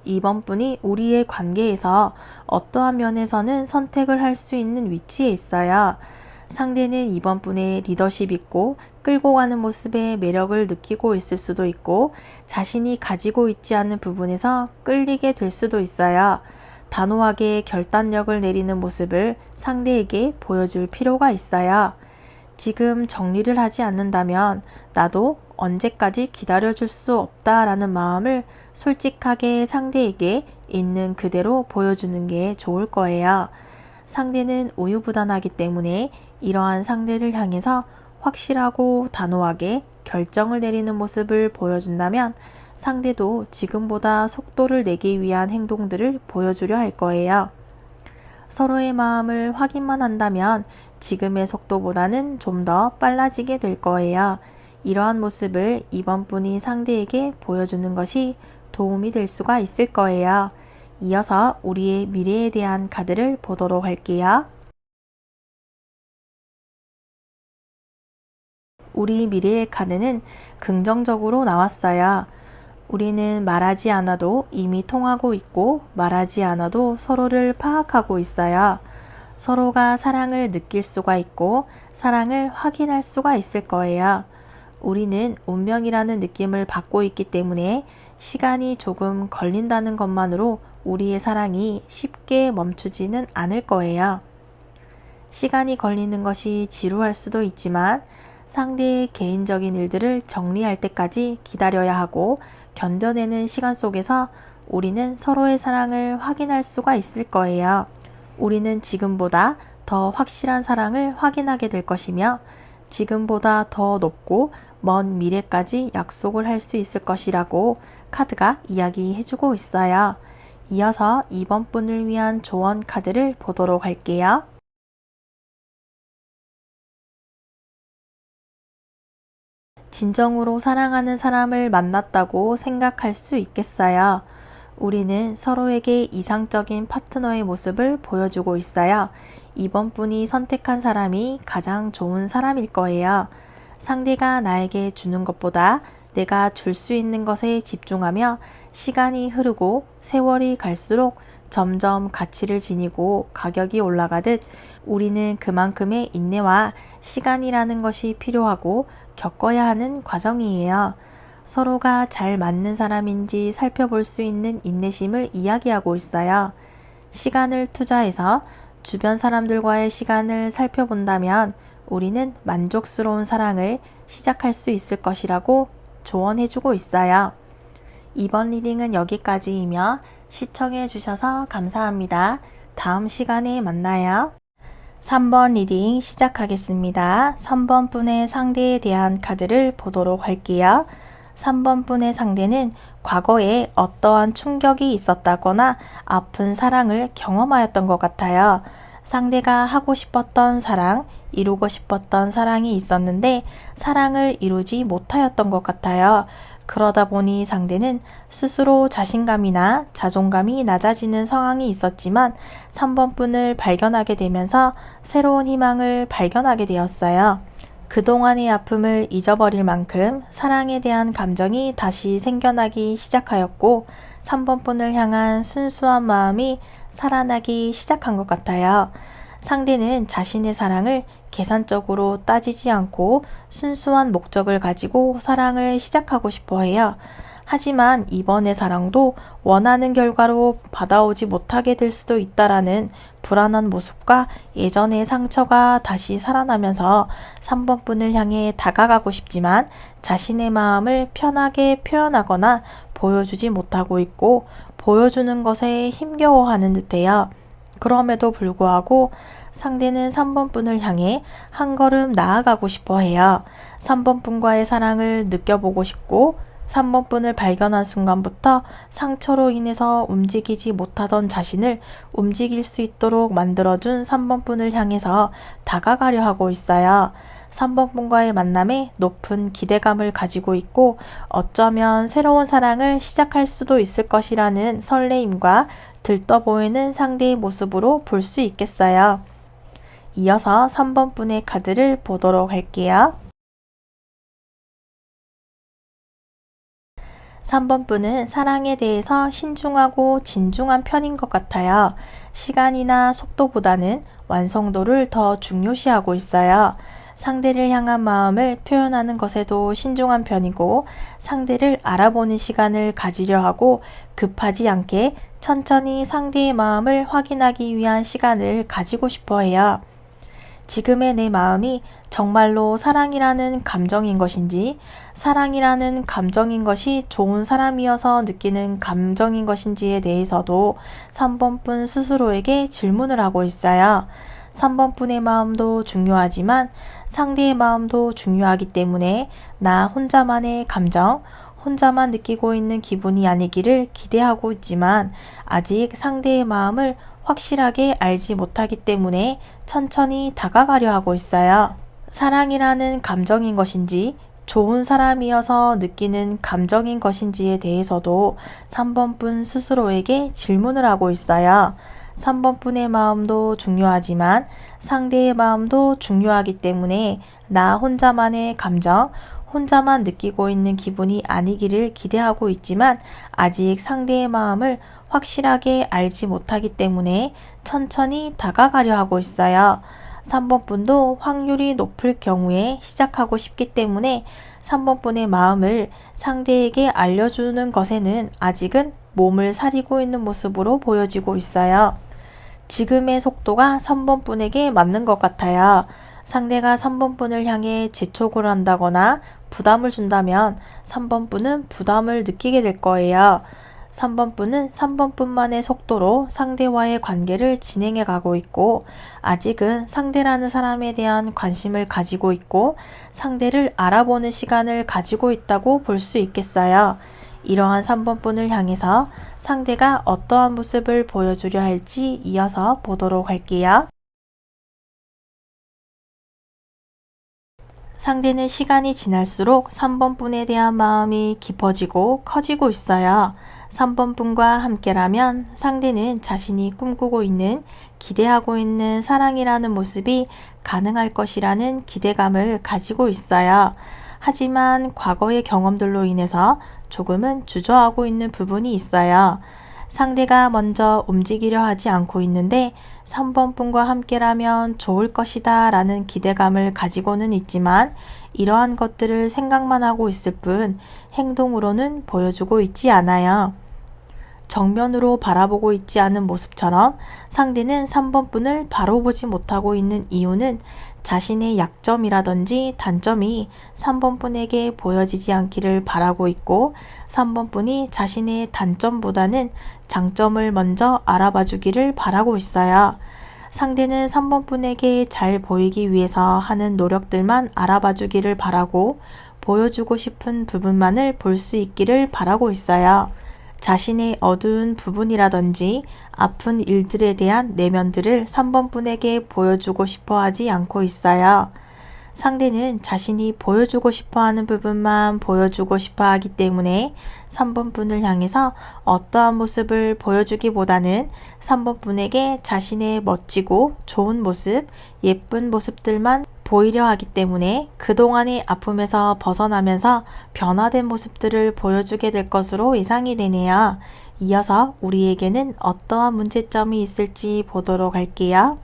이번 분이 우리의 관계에서 어떠한 면에서는 선택을 할 수 있는 위치에 있어요. 상대는 이번 분의 리더십 있고 끌고 가는 모습에 매력을 느끼고 있을 수도 있고 자신이 가지고 있지 않은 부분에서 끌리게 될 수도 있어요. 단호하게 결단력을 내리는 모습을 상대에게 보여줄 필요가 있어요. 지금 정리를 하지 않는다면 나도 언제까지 기다려줄 수 없다라는 마음을 솔직하게 상대에게 있는 그대로 보여주는 게 좋을 거예요. 상대는 우유부단하기 때문에 이러한 상대를 향해서 확실하고 단호하게 결정을 내리는 모습을 보여준다면 상대도 지금보다 속도를 내기 위한 행동들을 보여주려 할 거예요. 서로의 마음을 확인만 한다면 지금의 속도보다는 좀 더 빨라지게 될 거예요. 이러한 모습을 이번 분이 상대에게 보여주는 것이 도움이 될 수가 있을 거예요. 이어서 우리의 미래에 대한 카드를 보도록 할게요. 우리 미래의 카드는 긍정적으로 나왔어요. 우리는 말하지 않아도 이미 통하고 있고 말하지 않아도 서로를 파악하고 있어요. 서로가 사랑을 느낄 수가 있고 사랑을 확인할 수가 있을 거예요. 우리는 운명이라는 느낌을 받고 있기 때문에 시간이 조금 걸린다는 것만으로 우리의 사랑이 쉽게 멈추지는 않을 거예요. 시간이 걸리는 것이 지루할 수도 있지만 상대의 개인적인 일들을 정리할 때까지 기다려야 하고 견뎌내는 시간 속에서 우리는 서로의 사랑을 확인할 수가 있을 거예요. 우리는 지금보다 더 확실한 사랑을 확인하게 될 것이며 지금보다 더 높고 먼 미래까지 약속을 할 수 있을 것이라고 카드가 이야기해주고 있어요. 이어서 이번 분을 위한 조언 카드를 보도록 할게요. 진정으로 사랑하는 사람을 만났다고 생각할 수 있겠어요. 우리는 서로에게 이상적인 파트너의 모습을 보여주고 있어요. 이번 분이 선택한 사람이 가장 좋은 사람일 거예요. 상대가 나에게 주는 것보다 내가 줄 수 있는 것에 집중하며 시간이 흐르고 세월이 갈수록 점점 가치를 지니고 가격이 올라가듯 우리는 그만큼의 인내와 시간이라는 것이 필요하고 겪어야 하는 과정이에요. 서로가 잘 맞는 사람인지 살펴볼 수 있는 인내심을 이야기하고 있어요. 시간을 투자해서 주변 사람들과의 시간을 살펴본다면 우리는 만족스러운 사랑을 시작할 수 있을 것이라고 조언해주고 있어요. 이번 리딩은 여기까지이며 시청해 주셔서 감사합니다. 다음 시간에 만나요. 3번 리딩 시작하겠습니다. 3번 분의 상대에 대한 카드를 보도록 할게요. 3번 분의 상대는 과거에 어떠한 충격이 있었다거나 아픈 사랑을 경험하였던 것 같아요. 상대가 하고 싶었던 사랑, 이루고 싶었던 사랑이 있었는데 사랑을 이루지 못하였던 것 같아요. 그러다 보니 상대는 스스로 자신감이나 자존감이 낮아지는 상황이 있었지만 3번 분을 발견하게 되면서 새로운 희망을 발견하게 되었어요. 그동안의 아픔을 잊어버릴 만큼 사랑에 대한 감정이 다시 생겨나기 시작하였고 3번 분을 향한 순수한 마음이 살아나기 시작한 것 같아요. 상대는 자신의 사랑을 계산적으로 따지지 않고 순수한 목적을 가지고 사랑을 시작하고 싶어 해요. 하지만 이번의 사랑도 원하는 결과로 받아오지 못하게 될 수도 있다라는 불안한 모습과 예전의 상처가 다시 살아나면서 3번 분을 향해 다가가고 싶지만 자신의 마음을 편하게 표현하거나 보여주지 못하고 있고 보여주는 것에 힘겨워하는 듯해요. 그럼에도 불구하고 상대는 3번 분을 향해 한 걸음 나아가고 싶어 해요. 3번 분과의 사랑을 느껴보고 싶고 3번 분을 발견한 순간부터 상처로 인해서 움직이지 못하던 자신을 움직일 수 있도록 만들어준 3번 분을 향해서 다가가려 하고 있어요. 3번 분과의 만남에 높은 기대감을 가지고 있고 어쩌면 새로운 사랑을 시작할 수도 있을 것이라는 설레임과 들떠 보이는 상대의 모습으로 볼 수 있겠어요. 이어서 3번 분의 카드를 보도록 할게요. 3번 분은 사랑에 대해서 신중하고 진중한 편인 것 같아요. 시간이나 속도보다는 완성도를 더 중요시하고 있어요. 상대를 향한 마음을 표현하는 것에도 신중한 편이고 상대를 알아보는 시간을 가지려 하고 급하지 않게 천천히 상대의 마음을 확인하기 위한 시간을 가지고 싶어 해요. 지금의 내 마음이 정말로 사랑이라는 감정인 것인지, 사랑이라는 감정인 것이 좋은 사람이어서 느끼는 감정인 것인지에 대해서도 3번 분 스스로에게 질문을 하고 있어요. 3번 분의 마음도 중요하지만 상대의 마음도 중요하기 때문에 나 혼자만의 감정, 혼자만 느끼고 있는 기분이 아니기를 기대하고 있지만 아직 상대의 마음을 확실하게 알지 못하기 때문에 천천히 다가가려 하고 있어요. 사랑이라는 감정인 것인지 좋은 사람이어서 느끼는 감정인 것인지에 대해서도 3번 분 스스로에게 질문을 하고 있어요. 3번분의 마음도 중요하지만 상대의 마음도 중요하기 때문에 나 혼자만의 감정, 혼자만 느끼고 있는 기분이 아니기를 기대하고 있지만 아직 상대의 마음을 확실하게 알지 못하기 때문에 천천히 다가가려 하고 있어요. 3번분도 확률이 높을 경우에 시작하고 싶기 때문에 3번분의 마음을 상대에게 알려주는 것에는 아직은 몸을 사리고 있는 모습으로 보여지고 있어요. 지금의 속도가 3번분에게 맞는 것 같아요. 상대가 3번분을 향해 재촉을 한다거나 부담을 준다면 3번분은 부담을 느끼게 될 거예요. 3번분은 3번분만의 속도로 상대와의 관계를 진행해 가고 있고 아직은 상대라는 사람에 대한 관심을 가지고 있고 상대를 알아보는 시간을 가지고 있다고 볼 수 있겠어요. 이러한 3번분을 향해서 상대가 어떠한 모습을 보여주려 할지 이어서 보도록 할게요. 상대는 시간이 지날수록 3번분에 대한 마음이 깊어지고 커지고 있어요. 3번분과 함께라면 상대는 자신이 꿈꾸고 있는, 기대하고 있는 사랑이라는 모습이 가능할 것이라는 기대감을 가지고 있어요. 하지만 과거의 경험들로 인해서 조금은 주저하고 있는 부분이 있어요. 상대가 먼저 움직이려 하지 않고 있는데 3번분과 함께라면 좋을 것이다 라는 기대감을 가지고는 있지만 이러한 것들을 생각만 하고 있을 뿐 행동으로는 보여주고 있지 않아요. 정면으로 바라보고 있지 않은 모습처럼 상대는 3번분을 바로 보지 못하고 있는 이유는 자신의 약점이라든지 단점이 3번분에게 보여지지 않기를 바라고 있고 3번분이 자신의 단점보다는 장점을 먼저 알아봐 주기를 바라고 있어요. 상대는 3번분에게 잘 보이기 위해서 하는 노력들만 알아봐 주기를 바라고 보여주고 싶은 부분만을 볼 수 있기를 바라고 있어요. 자신의 어두운 부분이라든지 아픈 일들에 대한 내면들을 3번분에게 보여주고 싶어 하지 않고 있어요. 상대는 자신이 보여주고 싶어 하는 부분만 보여주고 싶어 하기 때문에 3번분을 향해서 어떠한 모습을 보여주기보다는 3번분에게 자신의 멋지고 좋은 모습, 예쁜 모습들만 보이려 하기 때문에 그동안의 아픔에서 벗어나면서 변화된 모습들을 보여주게 될 것으로 예상이 되네요. 이어서 우리에게는 어떠한 문제점이 있을지 보도록 할게요.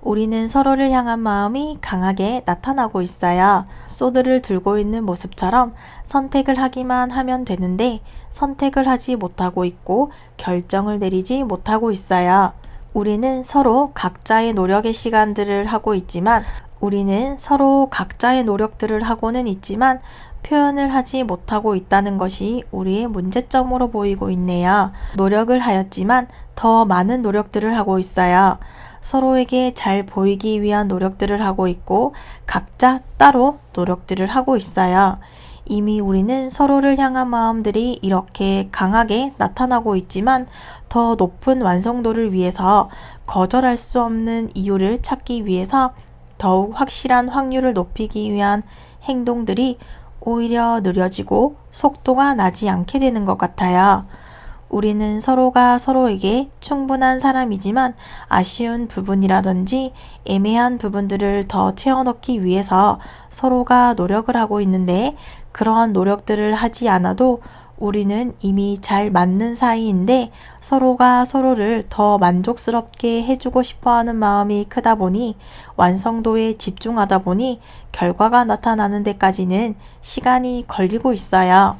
우리는 서로를 향한 마음이 강하게 나타나고 있어요. 소드를 들고 있는 모습처럼 선택을 하기만 하면 되는데 선택을 하지 못하고 있고 결정을 내리지 못하고 있어요. 우리는 서로 각자의 노력의 시간들을 하고 있지만 우리는 서로 각자의 노력들을 하고는 있지만 표현을 하지 못하고 있다는 것이 우리의 문제점으로 보이고 있네요. 노력을 하였지만 더 많은 노력들을 하고 있어요. 서로에게 잘 보이기 위한 노력들을 하고 있고 각자 따로 노력들을 하고 있어요. 이미 우리는 서로를 향한 마음들이 이렇게 강하게 나타나고 있지만 더 높은 완성도를 위해서 거절할 수 없는 이유를 찾기 위해서 더욱 확실한 확률을 높이기 위한 행동들이 오히려 느려지고 속도가 나지 않게 되는 것 같아요. 우리는 서로가 서로에게 충분한 사람이지만 아쉬운 부분이라든지 애매한 부분들을 더 채워넣기 위해서 서로가 노력을 하고 있는데 그러한 노력들을 하지 않아도 우리는 이미 잘 맞는 사이인데 서로가 서로를 더 만족스럽게 해주고 싶어 하는 마음이 크다 보니 완성도에 집중하다 보니 결과가 나타나는 데까지는 시간이 걸리고 있어요.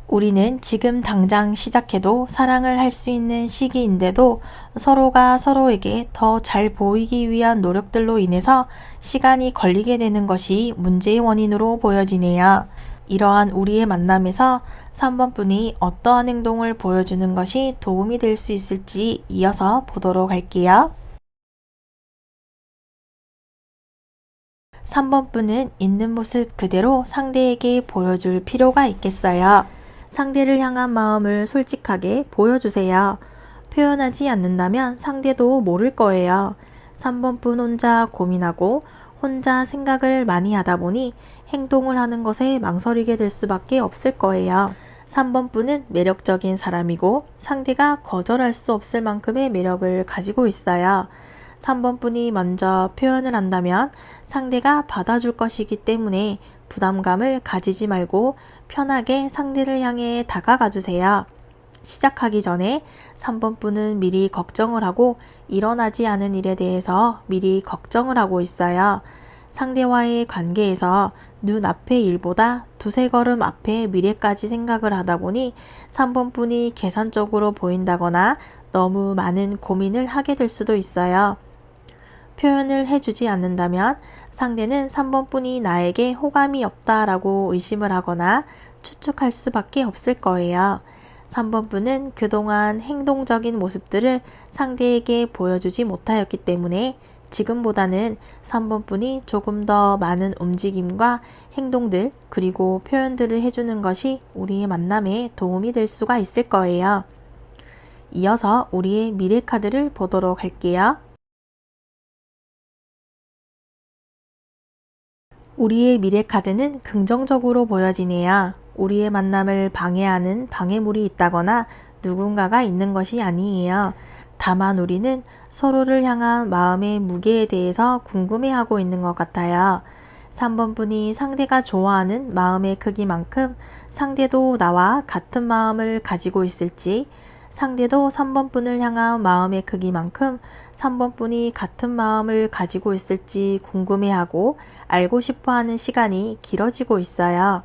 우리는 지금 당장 시작해도 사랑을 할 수 있는 시기인데도 서로가 서로에게 더 잘 보이기 위한 노력들로 인해서 시간이 걸리게 되는 것이 문제의 원인으로 보여지네요. 이러한 우리의 만남에서 3번분이 어떠한 행동을 보여주는 것이 도움이 될 수 있을지 이어서 보도록 할게요. 3번분은 있는 모습 그대로 상대에게 보여줄 필요가 있겠어요. 상대를 향한 마음을 솔직하게 보여주세요. 표현하지 않는다면 상대도 모를 거예요. 3번분 혼자 고민하고 혼자 생각을 많이 하다 보니 행동을 하는 것에 망설이게 될 수밖에 없을 거예요. 3번 분은 매력적인 사람이고 상대가 거절할 수 없을 만큼의 매력을 가지고 있어요. 3번 분이 먼저 표현을 한다면 상대가 받아줄 것이기 때문에 부담감을 가지지 말고 편하게 상대를 향해 다가가 주세요. 시작하기 전에 3번 분은 미리 걱정을 하고 일어나지 않은 일에 대해서 미리 걱정을 하고 있어요. 상대와의 관계에서 눈앞의 일보다 두세 걸음 앞의 미래까지 생각을 하다 보니 3번 분이 계산적으로 보인다거나 너무 많은 고민을 하게 될 수도 있어요. 표현을 해주지 않는다면 상대는 3번 분이 나에게 호감이 없다라고 의심을 하거나 추측할 수밖에 없을 거예요. 3번 분은 그동안 행동적인 모습들을 상대에게 보여주지 못하였기 때문에 지금보다는 3번 분이 조금 더 많은 움직임과 행동들 그리고 표현들을 해주는 것이 우리의 만남에 도움이 될 수가 있을 거예요. 이어서 우리의 미래 카드를 보도록 할게요. 우리의 미래 카드는 긍정적으로 보여지네요. 우리의 만남을 방해하는 방해물이 있다거나 누군가가 있는 것이 아니에요. 다만 우리는 서로를 향한 마음의 무게에 대해서 궁금해하고 있는 것 같아요. 3번 분이 상대가 좋아하는 마음의 크기만큼 상대도 나와 같은 마음을 가지고 있을지, 상대도 3번 분을 향한 마음의 크기만큼 3번 분이 같은 마음을 가지고 있을지 궁금해하고 알고 싶어하는 시간이 길어지고 있어요.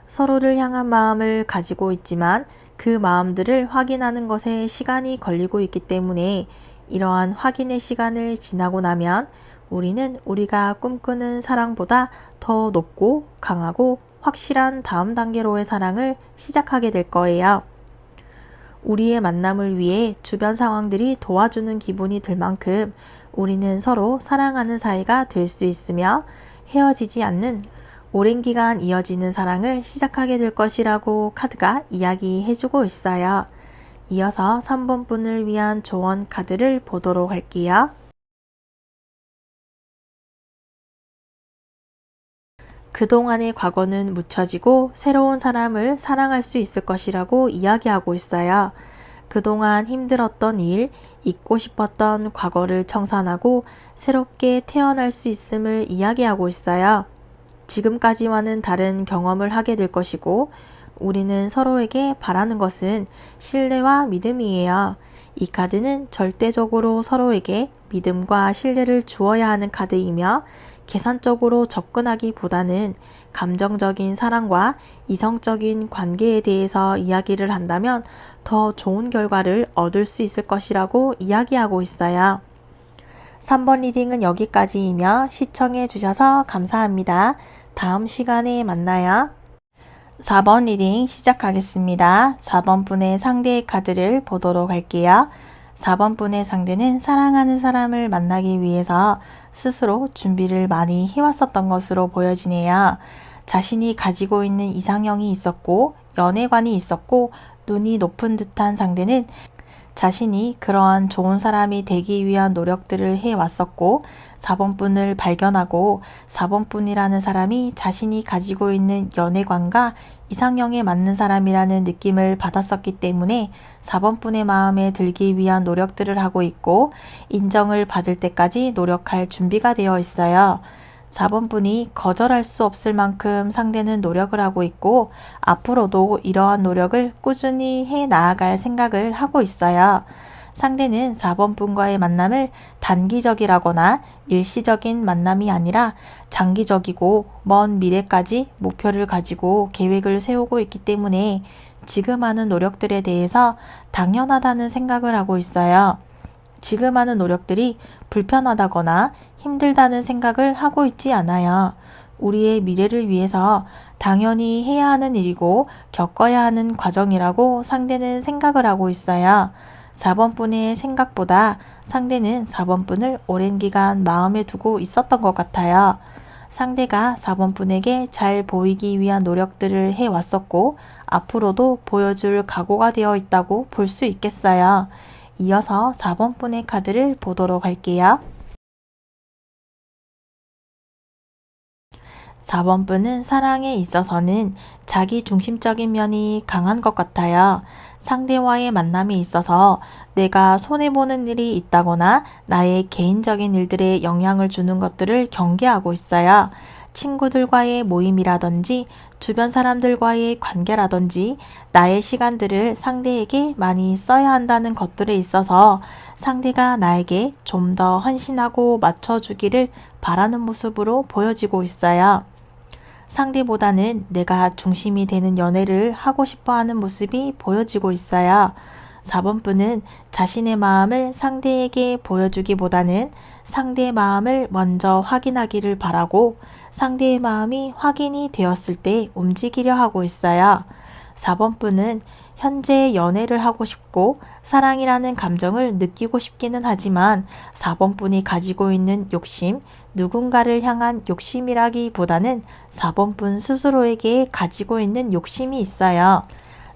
서로를 향한 마음을 가지고 있지만 그 마음들을 확인하는 것에 시간이 걸리고 있기 때문에 이러한 확인의 시간을 지나고 나면 우리는 우리가 꿈꾸는 사랑보다 더 높고 강하고 확실한 다음 단계로의 사랑을 시작하게 될 거예요. 우리의 만남을 위해 주변 상황들이 도와주는 기분이 들 만큼 우리는 서로 사랑하는 사이가 될 수 있으며 헤어지지 않는 오랜 기간 이어지는 사랑을 시작하게 될 것이라고 카드가 이야기해주고 있어요. 이어서 3번 분을 위한 조언 카드를 보도록 할게요. 그동안의 과거는 묻혀지고 새로운 사람을 사랑할 수 있을 것이라고 이야기하고 있어요. 그동안 힘들었던 일, 잊고 싶었던 과거를 청산하고 새롭게 태어날 수 있음을 이야기하고 있어요. 지금까지와는 다른 경험을 하게 될 것이고 우리는 서로에게 바라는 것은 신뢰와 믿음이에요. 이 카드는 절대적으로 서로에게 믿음과 신뢰를 주어야 하는 카드이며 계산적으로 접근하기보다는 감정적인 사랑과 이성적인 관계에 대해서 이야기를 한다면 더 좋은 결과를 얻을 수 있을 것이라고 이야기하고 있어요. 3번 리딩은 여기까지이며 시청해 주셔서 감사합니다. 다음 시간에 만나요. 4번 리딩 시작하겠습니다. 4번 분의 상대의 카드를 보도록 할게요. 4번 분의 상대는 사랑하는 사람을 만나기 위해서 스스로 준비를 많이 해왔었던 것으로 보여지네요. 자신이 가지고 있는 이상형이 있었고 연애관이 있었고 눈이 높은 듯한 상대는 자신이 그러한 좋은 사람이 되기 위한 노력들을 해왔었고 4번 분을 발견하고 4번 분이라는 사람이 자신이 가지고 있는 연애관과 이상형에 맞는 사람이라는 느낌을 받았었기 때문에 4번 분의 마음에 들기 위한 노력들을 하고 있고 인정을 받을 때까지 노력할 준비가 되어 있어요. 4번 분이 거절할 수 없을 만큼 상대는 노력을 하고 있고 앞으로도 이러한 노력을 꾸준히 해 나아갈 생각을 하고 있어요. 상대는 4번 분과의 만남을 단기적이라거나 일시적인 만남이 아니라 장기적이고 먼 미래까지 목표를 가지고 계획을 세우고 있기 때문에 지금 하는 노력들에 대해서 당연하다는 생각을 하고 있어요. 지금 하는 노력들이 불편하다거나 힘들다는 생각을 하고 있지 않아요. 우리의 미래를 위해서 당연히 해야 하는 일이고 겪어야 하는 과정이라고 상대는 생각을 하고 있어요. 4번 분의 생각보다 상대는 4번 분을 오랜 기간 마음에 두고 있었던 것 같아요. 상대가 4번 분에게 잘 보이기 위한 노력들을 해왔었고 앞으로도 보여줄 각오가 되어 있다고 볼 수 있겠어요. 이어서 4번 분의 카드를 보도록 할게요. 4번 분은 사랑에 있어서는 자기 중심적인 면이 강한 것 같아요. 상대와의 만남에 있어서 내가 손해보는 일이 있다거나 나의 개인적인 일들에 영향을 주는 것들을 경계하고 있어요. 친구들과의 모임이라든지 주변 사람들과의 관계라든지 나의 시간들을 상대에게 많이 써야 한다는 것들에 있어서 상대가 나에게 좀 더 헌신하고 맞춰주기를 바라는 모습으로 보여지고 있어요. 상대보다는 내가 중심이 되는 연애를 하고 싶어 하는 모습이 보여지고 있어요. 4번 분은 자신의 마음을 상대에게 보여주기보다는 상대의 마음을 먼저 확인하기를 바라고 상대의 마음이 확인이 되었을 때 움직이려 하고 있어요. 4번 분은 현재 연애를 하고 싶고 사랑이라는 감정을 느끼고 싶기는 하지만 4번 분이 가지고 있는 욕심, 누군가를 향한 욕심이라기보다는 4번 분 스스로에게 가지고 있는 욕심이 있어요.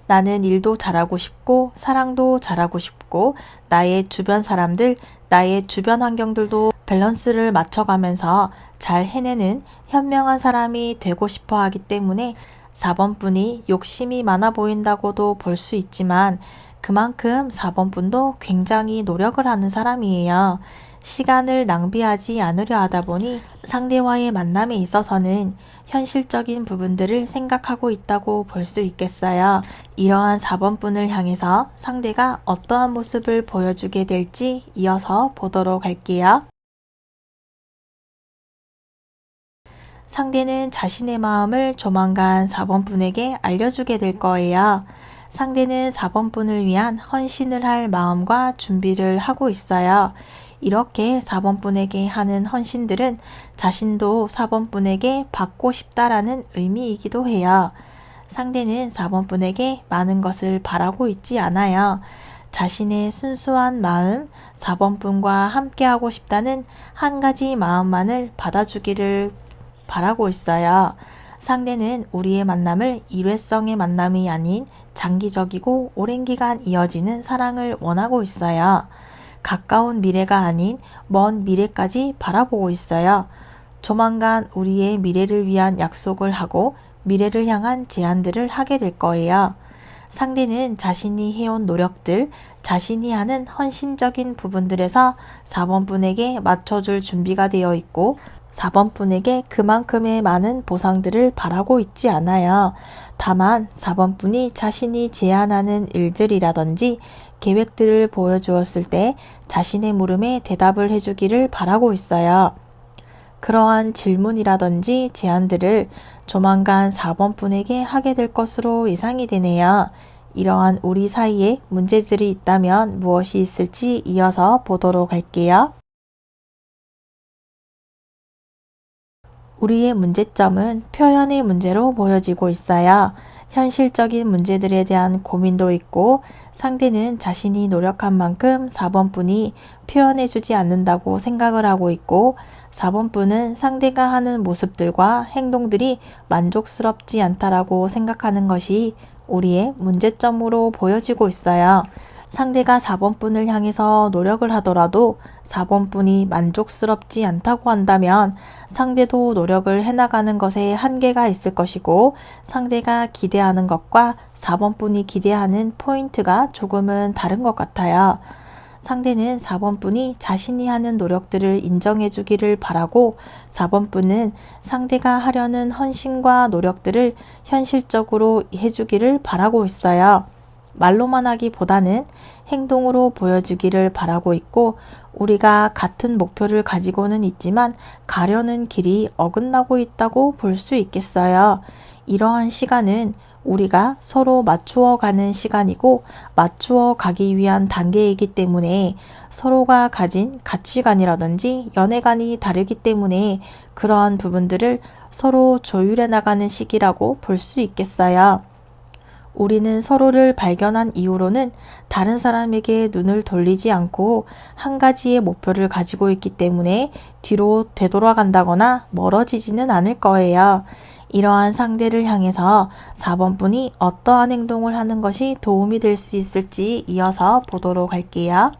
나는 일도 잘하고 싶고 사랑도 잘하고 싶고 나의 주변 사람들, 나의 주변 환경들도 밸런스를 맞춰가면서 잘 해내는 현명한 사람이 되고 싶어 하기 때문에 4번 분이 욕심이 많아 보인다고도 볼 수 있지만 그만큼 4번 분도 굉장히 노력을 하는 사람이에요. 시간을 낭비하지 않으려 하다 보니 상대와의 만남에 있어서는 현실적인 부분들을 생각하고 있다고 볼 수 있겠어요. 이러한 4번 분을 향해서 상대가 어떠한 모습을 보여주게 될지 이어서 보도록 할게요. 상대는 자신의 마음을 조만간 4번 분에게 알려주게 될 거예요. 상대는 4번 분을 위한 헌신을 할 마음과 준비를 하고 있어요. 이렇게 4번 분에게 하는 헌신들은 자신도 4번 분에게 받고 싶다라는 의미이기도 해요. 상대는 4번 분에게 많은 것을 바라고 있지 않아요. 자신의 순수한 마음, 4번 분과 함께하고 싶다는 한 가지 마음만을 받아주기를 바라고 있어요. 상대는 우리의 만남을 일회성의 만남이 아닌 장기적이고 오랜 기간 이어지는 사랑을 원하고 있어요. 가까운 미래가 아닌 먼 미래까지 바라보고 있어요. 조만간 우리의 미래를 위한 약속을 하고 미래를 향한 제안들을 하게 될 거예요. 상대는 자신이 해온 노력들, 자신이 하는 헌신적인 부분들에서 4번 분에게 맞춰줄 준비가 되어 있고 4번 분에게 그만큼의 많은 보상들을 바라고 있지 않아요. 다만 4번 분이 자신이 제안하는 일들이라든지 계획들을 보여주었을 때 자신의 물음에 대답을 해주기를 바라고 있어요. 그러한 질문이라든지 제안들을 조만간 4번 분에게 하게 될 것으로 예상이 되네요. 이러한 우리 사이에 문제들이 있다면 무엇이 있을지 이어서 보도록 할게요. 우리의 문제점은 표현의 문제로 보여지고 있어요. 현실적인 문제들에 대한 고민도 있고 상대는 자신이 노력한 만큼 4번 분이 표현해주지 않는다고 생각을 하고 있고 4번 분은 상대가 하는 모습들과 행동들이 만족스럽지 않다라고 생각하는 것이 우리의 문제점으로 보여지고 있어요. 상대가 4번 분을 향해서 노력을 하더라도 4번 분이 만족스럽지 않다고 한다면 상대도 노력을 해나가는 것에 한계가 있을 것이고 상대가 기대하는 것과 4번 분이 기대하는 포인트가 조금은 다른 것 같아요. 상대는 4번 분이 자신이 하는 노력들을 인정해 주기를 바라고 4번 분은 상대가 하려는 헌신과 노력들을 현실적으로 해주기를 바라고 있어요. 말로만 하기보다는 행동으로 보여주기를 바라고 있고 우리가 같은 목표를 가지고는 있지만 가려는 길이 어긋나고 있다고 볼 수 있겠어요. 이러한 시간은 우리가 서로 맞추어 가는 시간이고 맞추어 가기 위한 단계이기 때문에 서로가 가진 가치관이라든지 연애관이 다르기 때문에 그러한 부분들을 서로 조율해 나가는 시기라고 볼 수 있겠어요. 우리는 서로를 발견한 이후로는 다른 사람에게 눈을 돌리지 않고 한 가지의 목표를 가지고 있기 때문에 뒤로 되돌아간다거나 멀어지지는 않을 거예요. 이러한 상대를 향해서 4번 분이 어떠한 행동을 하는 것이 도움이 될 수 있을지 이어서 보도록 할게요.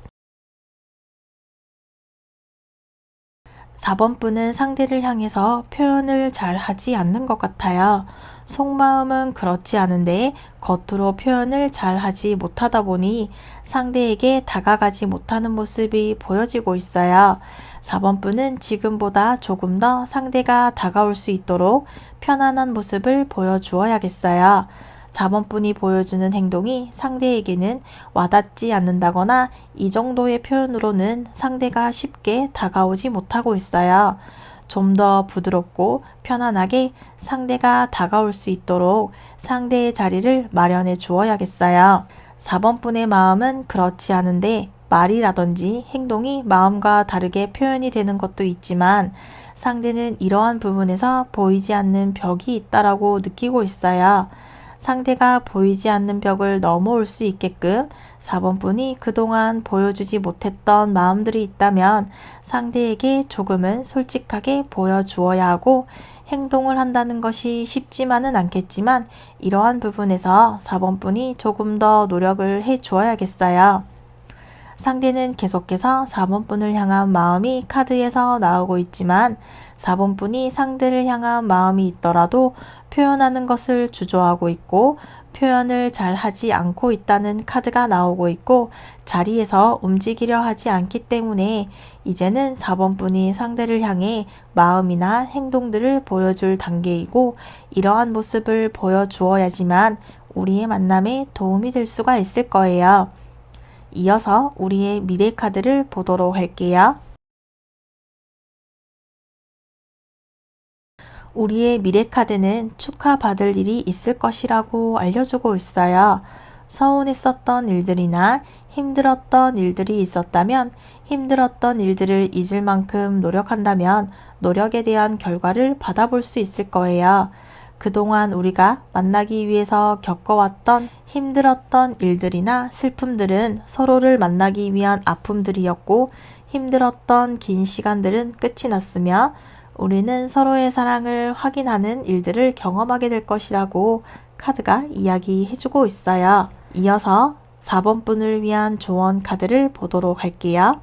4번 분은 상대를 향해서 표현을 잘 하지 않는 것 같아요. 속마음은 그렇지 않은데 겉으로 표현을 잘 하지 못하다 보니 상대에게 다가가지 못하는 모습이 보여지고 있어요. 4번 분은 지금보다 조금 더 상대가 다가올 수 있도록 편안한 모습을 보여주어야겠어요. 4번 분이 보여주는 행동이 상대에게는 와닿지 않는다거나 이 정도의 표현으로는 상대가 쉽게 다가오지 못하고 있어요. 좀 더 부드럽고 편안하게 상대가 다가올 수 있도록 상대의 자리를 마련해 주어야겠어요. 4번 분의 마음은 그렇지 않은데 말이라든지 행동이 마음과 다르게 표현이 되는 것도 있지만 상대는 이러한 부분에서 보이지 않는 벽이 있다라고 느끼고 있어요. 상대가 보이지 않는 벽을 넘어올 수 있게끔 4번 분이 그동안 보여주지 못했던 마음들이 있다면 상대에게 조금은 솔직하게 보여주어야 하고 행동을 한다는 것이 쉽지만은 않겠지만 이러한 부분에서 4번 분이 조금 더 노력을 해 주어야겠어요. 상대는 계속해서 4번 분을 향한 마음이 카드에서 나오고 있지만 4번 분이 상대를 향한 마음이 있더라도 표현하는 것을 주저하고 있고 표현을 잘 하지 않고 있다는 카드가 나오고 있고 자리에서 움직이려 하지 않기 때문에 이제는 4번 분이 상대를 향해 마음이나 행동들을 보여줄 단계이고 이러한 모습을 보여주어야지만 우리의 만남에 도움이 될 수가 있을 거예요. 이어서 우리의 미래 카드를 보도록 할게요. 우리의 미래 카드는 축하받을 일이 있을 것이라고 알려주고 있어요. 서운했었던 일들이나 힘들었던 일들이 있었다면 힘들었던 일들을 잊을 만큼 노력한다면 노력에 대한 결과를 받아볼 수 있을 거예요. 그동안 우리가 만나기 위해서 겪어왔던 힘들었던 일들이나 슬픔들은 서로를 만나기 위한 아픔들이었고 힘들었던 긴 시간들은 끝이 났으며 우리는 서로의 사랑을 확인하는 일들을 경험하게 될 것이라고 카드가 이야기해주고 있어요. 이어서 4번 분을 위한 조언 카드를 보도록 할게요.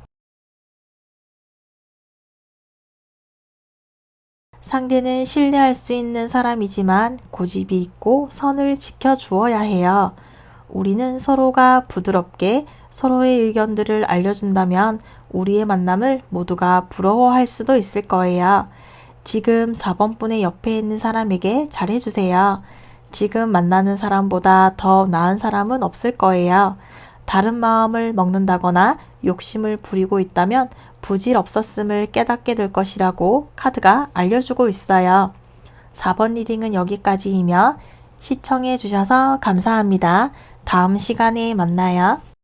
상대는 신뢰할 수 있는 사람이지만 고집이 있고 선을 지켜주어야 해요. 우리는 서로가 부드럽게 서로의 의견들을 알려준다면 우리의 만남을 모두가 부러워할 수도 있을 거예요. 지금 4번 분의 옆에 있는 사람에게 잘해주세요. 지금 만나는 사람보다 더 나은 사람은 없을 거예요. 다른 마음을 먹는다거나 욕심을 부리고 있다면 부질없었음을 깨닫게 될 것이라고 카드가 알려주고 있어요. 4번 리딩은 여기까지이며 시청해 주셔서 감사합니다. 다음 시간에 만나요.